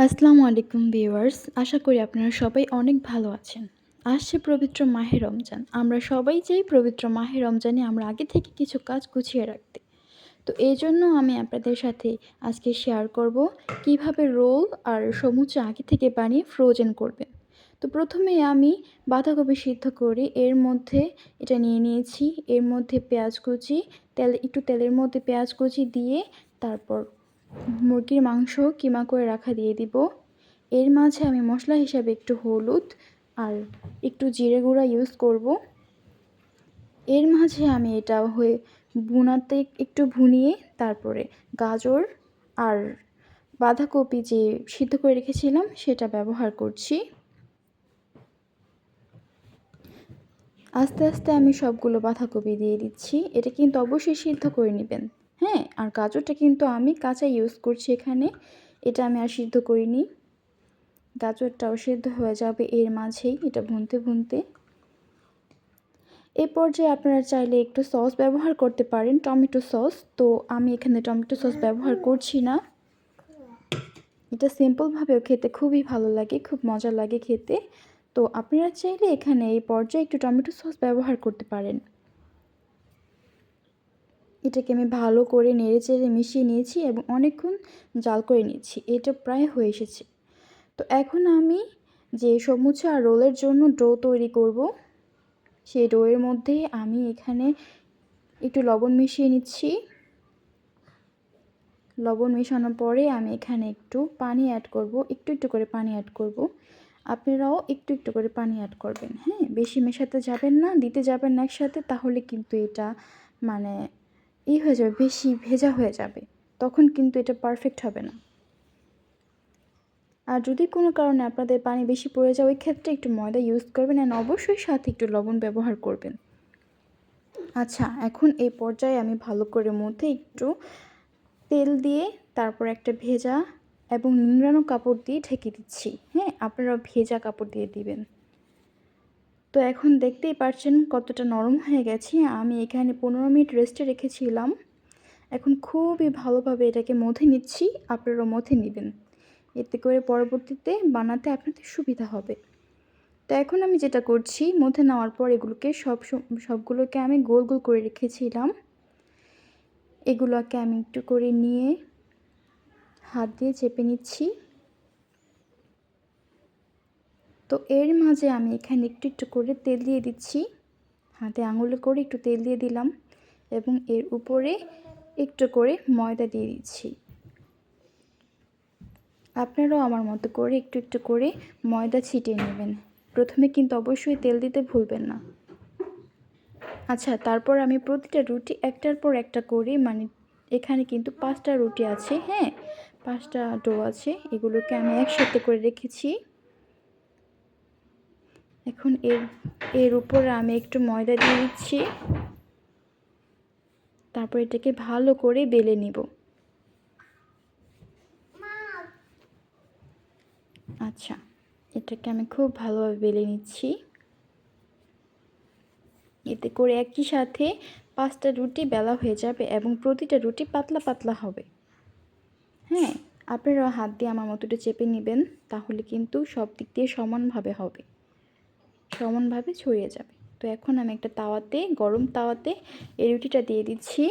আসসালামু আলাইকুম ভিউয়ার্স, আশা করি আপনারা সবাই অনেক ভালো আছেন। আসছে পবিত্র মাহে রমজান। আমরা সবাই চাই পবিত্র মাহে রমজানে আমরা আগে থেকে কিছু কাজ গুছিয়ে রাখতে। তো এজন্য আমি আপনাদের সাথে আজকে শেয়ার করব কিভাবে রোল আর সমুচা আগে থেকে বানিয়ে ফ্রোজেন করবেন। তো প্রথমে আমি বাঁধাকপি সিদ্ধ করে এর মধ্যে এটা নিয়ে নিয়েছি। এর মধ্যে পেঁয়াজ কুচি, একটু তেলের মধ্যে পেঁয়াজ কুচি দিয়ে তারপর মুরগির মাংস কিমা করে রাখা দিয়ে দিব। এর মাঝে আমি মশলা হিসাবে একটু হলুদ আর একটু জিরে গুঁড়া ইউজ করব। এর মাঝে আমি এটা ভুনাতে একটু ভুনিয়ে তারপরে গাজর আর বাঁধাকপি যে সিদ্ধ করে রেখেছিলাম সেটা ব্যবহার করছি। আস্তে আস্তে আমি সবগুলো বাঁধাকপি দিয়ে দিচ্ছি। এটা কিন্তু অবশ্যই সিদ্ধ করে নেবেন। হ্যাঁ, আর গাজরটা কিন্তু আমি কাঁচা ইউজ করছি এখানে। এটা আমি আর সিদ্ধ করিনি। গাজরটাও সিদ্ধ হয়ে যাবে এর মাঝেই এটা ভুনতে ভুনতে। এ পর্যায়ে আপনারা চাইলে একটু সস ব্যবহার করতে পারেন, টমেটো সস। তো আমি এখানে টমেটো সস ব্যবহার করছি না। এটা সিম্পলভাবেও খেতে খুবই ভালো লাগে, খুব মজা লাগে খেতে। তো আপনারা চাইলে এখানে এই পর্যায়ে একটু টমেটো সস ব্যবহার করতে পারেন। এটাকে আমি ভালো করে নেড়েচেড়ে মিশিয়ে নিয়েছি এবং অনেকক্ষণ জাল করে নিয়েছি। এটা প্রায় হয়ে এসেছে। তো এখন আমি যে সমুচা আর রোলের জন্য ডো তৈরি করব, সেই ডোয়ের মধ্যে আমি এখানে একটু লবণ মিশিয়ে নিচ্ছি। লবণ মেশানোর পরে আমি এখানে একটু পানি অ্যাড করব, একটু করে পানি অ্যাড করব। আপনারাও একটু করে পানি অ্যাড করবেন। হ্যাঁ, বেশি মেশাতে যাবেন না, দিতে যাবেন না একসাথে, তাহলে কিন্তু এটা মানে হয়ে যাবে, বেশি ভেজা হয়ে যাবে। তখন কিন্তু এটা পারফেক্ট হবে না। আর যদি কোনো কারণে আপনাদের পানি বেশি পড়ে যায়, ওই ক্ষেত্রে একটু ময়দা ইউজ করবেন আর অবশ্যই সাথে একটু লবণ ব্যবহার করবেন। আচ্ছা, এখন এই পর্যায়ে আমি ভালো করে মধ্যে একটু তেল দিয়ে তারপর একটা ভেজা এবং নিংড়ানো কাপড় দিয়ে ঢেকে দিচ্ছি। হ্যাঁ, আপনারাও ভেজা কাপড় দিয়ে দিবেন। তো এখন দেখতেই পাচ্ছেন কতটা নরম হয়ে গেছে। আমি এখানে 15 মিনিট রেস্টে রেখেছিলাম। এখন খুবই ভালোভাবে এটাকে মথে নিচ্ছি। আপনারাও মথে নেবেন, এতে করে পরবর্তীতে বানাতে আপনাদের সুবিধা হবে। তো এখন আমি যেটা করছি, মথে নেওয়ার পর এগুলোকে সবগুলোকে আমি গোল গোল করে রেখেছিলাম। এগুলোকে আমি একটু করে নিয়ে হাত দিয়ে চেপে নিচ্ছি। তো এর মাঝে আমি এখানে একটু করে তেল দিয়ে দিচ্ছি। হাতে আঙুলে করে একটু তেল দিয়ে দিলাম এবং এর উপরে একটু করে ময়দা দিয়ে দিচ্ছি। আপনারাও আমার মতো করে একটু করে ময়দা ছিটিয়ে নেবেন। প্রথমে কিন্তু অবশ্যই তেল দিতে ভুলবেন না। আচ্ছা, তারপর আমি প্রতিটা রুটি একটার পর একটা করে, মানে এখানে কিন্তু 5টা রুটি আছে। হ্যাঁ, 5টা ডো আছে। এগুলোকে আমি একসাথে করে রেখেছি। এখন এর উপরে আমি একটু ময়দা দিয়ে দিচ্ছি। তারপর এটাকে ভালো করে বেলে নিব। আচ্ছা, এটাকে আমি খুব ভালোভাবে বেলে নিচ্ছি। এতে করে একই সাথে 5টা রুটি বেলা হয়ে যাবে এবং প্রতিটা রুটি পাতলা পাতলা হবে। হ্যাঁ, আপনারা হাত দিয়ে আমার মতো একটু চেপে নেবেন, তাহলে কিন্তু সব দিক দিয়ে সমানভাবে হবে, সমানভাবে ছড়িয়ে যাবে। তো এখন আমি একটা তাওয়াতে, গরম তাওয়াতে এই রুটিটা দিয়ে দিচ্ছি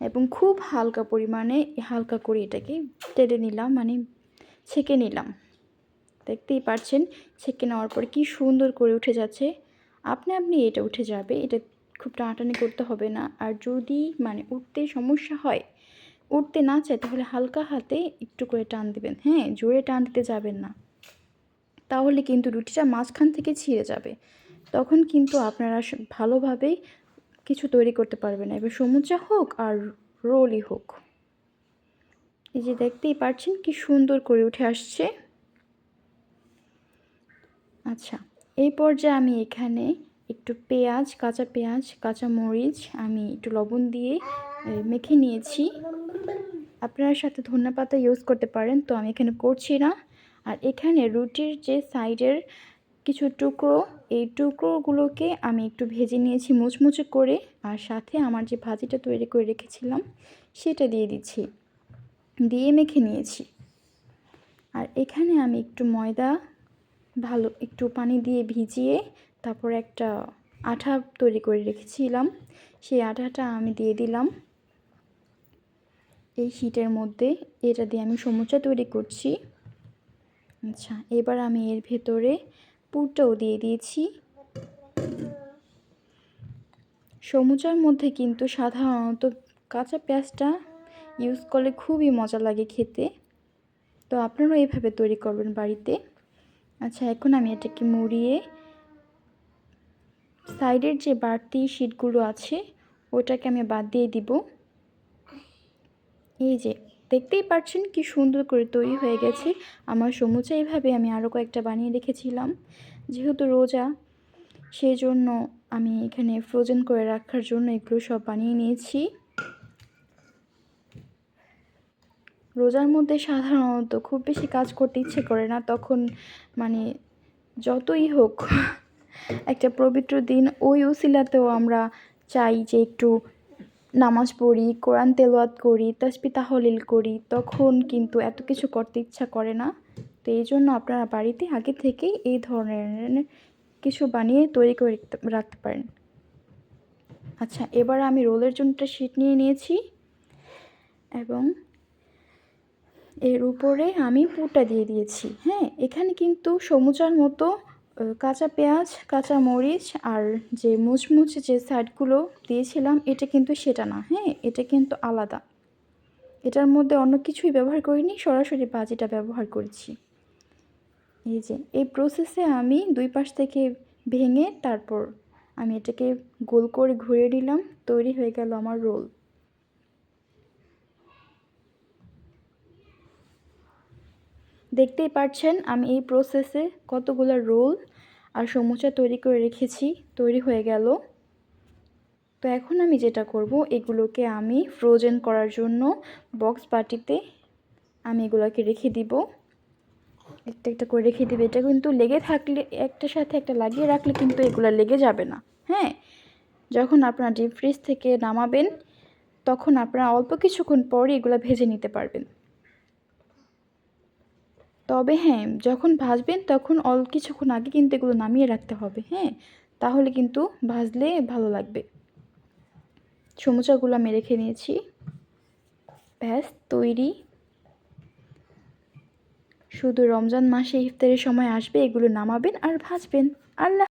এবং খুব হালকা পরিমাণে হালকা করে এটাকে টেনে নিলাম, মানে ছেঁকে নিলাম। দেখতেই পাচ্ছেন ছেঁকে নেওয়ার পরে কি সুন্দর করে উঠে যাচ্ছে। আপনি এটা উঠে যাবে, এটা খুব টানাটানি করতে হবে না। আর যদি মানে উঠতে সমস্যা হয়, উঠতে না চায়, তাহলে হালকা হাতে একটু করে টান দিবেন। হ্যাঁ, জোরে টান দিতে যাবেন না, তাহলে কিন্তু রুটিটা মাঝখান থেকে ছিঁড়ে যাবে। তখন কিন্তু আপনারা ভালোভাবেই কিছু তৈরি করতে পারবেন না, এবার সমুচা হোক আর রোলই হোক। এই যে দেখতেই পাচ্ছেন কি সুন্দর করে উঠে আসছে। আচ্ছা, এই পর্যায়ে আমি এখানে একটু পেঁয়াজ, কাঁচা মরিচ আমি একটু লবণ দিয়ে মেখে নিয়েছি। আপনারা সাথে ধনেপাতা ইউজ করতে পারেন, তো আমি এখানে করছি না। আর এখানে রুটির যে সাইডের কিছু টুকরো, এই টুকরোগুলোকে আমি একটু ভেজে নিয়েছি মুচমুচে করে, আর সাথে আমার যে ভাজিটা তৈরি করে রেখেছিলাম সেটা দিয়ে দিচ্ছি, দিয়ে মেখে নিয়েছি। আর এখানে আমি একটু ময়দা ভালো একটু পানি দিয়ে ভিজিয়ে তারপর একটা আঠা তৈরি করে রেখেছিলাম, সেই আঠাটা আমি দিয়ে দিলাম এই শীটের মধ্যে। এটা দিয়ে আমি সমুচা তৈরি করছি। আচ্ছা, এবার আমি এর ভেতরে পুরটাও দিয়ে দিয়েছি। সমুচার মধ্যে কিন্তু সাধারণত কাঁচা পেঁয়াজটা ইউজ করলে খুবই মজা লাগে খেতে, তো আপনারাও এইভাবে তৈরি করবেন বাড়িতে। আচ্ছা, এখন আমি এটাকে মুড়িয়ে সাইডের যে বাড়তি শীটগুলো আছে ওটাকে আমি বাদ দিয়ে দিব। এই যে দেখতেই পাচ্ছেন কি সুন্দর করে তৈরি হয়ে গেছে আমার সমুচা। এইভাবে আমি আরও কয়েকটা বানিয়ে রেখেছিলাম, যেহেতু রোজা সেই জন্য আমি এখানে ফ্রোজেন করে রাখার জন্য এগুলো সব বানিয়ে নিয়েছি। রোজার মধ্যে সাধারণত খুব বেশি কাজ করতে ইচ্ছে করে না, তখন মানে যতই হোক একটা পবিত্র দিন, ওই উসিলাতেও আমরা চাই যে একটু নামাজ পড়ি, কোরআন তেলাওয়াত করি, তাসবিহ তাহলিল করি, তখন কিন্তু এত কিছু করতে ইচ্ছা করে না। তো এই জন্য আপনারা বাড়িতে আগে থেকেই এই ধরনের কিছু বানিয়ে তৈরি করে রাখতে পারেন। আচ্ছা, এবার আমি রোলের জন্য একটা শিট নিয়ে নিয়েছি এবং এর উপরে আমি পুরটা দিয়ে দিয়েছি। হ্যাঁ, এখানে কিন্তু সমুচার মতো কাঁচা পেঁয়াজ, কাঁচা মরিচ আর যে মুচমুচে যে সাইডগুলো দিয়েছিলাম এটা কিন্তু সেটা না। হ্যাঁ, এটা কিন্তু আলাদা। এটার মধ্যে অন্য কিছুই ব্যবহার করিনি, সরাসরি ভাজিটা ব্যবহার করেছি। এই যে এই প্রসেসে আমি দুই পাশ থেকে ভেঙে তারপর আমি এটাকে গোল করে ঘুরিয়ে নিলাম, তৈরি হয়ে গেল আমার রোল। দেখতেই পাচ্ছেন আমি এই প্রসেসে কতগুলো রোল আর সমুচা তৈরি করে রেখেছি, তৈরি হয়ে গেল। তো এখন আমি যেটা করব, এগুলোকে আমি ফ্রোজেন করার জন্য বক্স বাটিতে আমি এগুলোকে রেখে দিব। একটা একটা করে রেখে দিব। এটা কিন্তু লেগে থাকলে একটার সাথে একটা লাগিয়ে রাখলে কিন্তু এগুলো লেগে যাবে না। হ্যাঁ, যখন আপনারা ডিপ ফ্রিজ থেকে নামাবেন তখন আপনারা অল্প কিছুক্ষণ পরই এগুলো ভেজে নিতে পারবেন। তবে হ্যাঁ, যখন ভাজবেন তখন কিছুক্ষণ আগে কিন্তু এগুলো নামিয়ে রাখতে হবে। হ্যাঁ, তাহলে কিন্তু ভাজলে ভালো লাগবে। সমুচাগুলো আমি রেখে নিয়েছি, ব্যাস তৈরি। শুধু রমজান মাসে ইফতারের সময় আসবে, এগুলো নামাবেন আর ভাজবেন। আল্লাহ।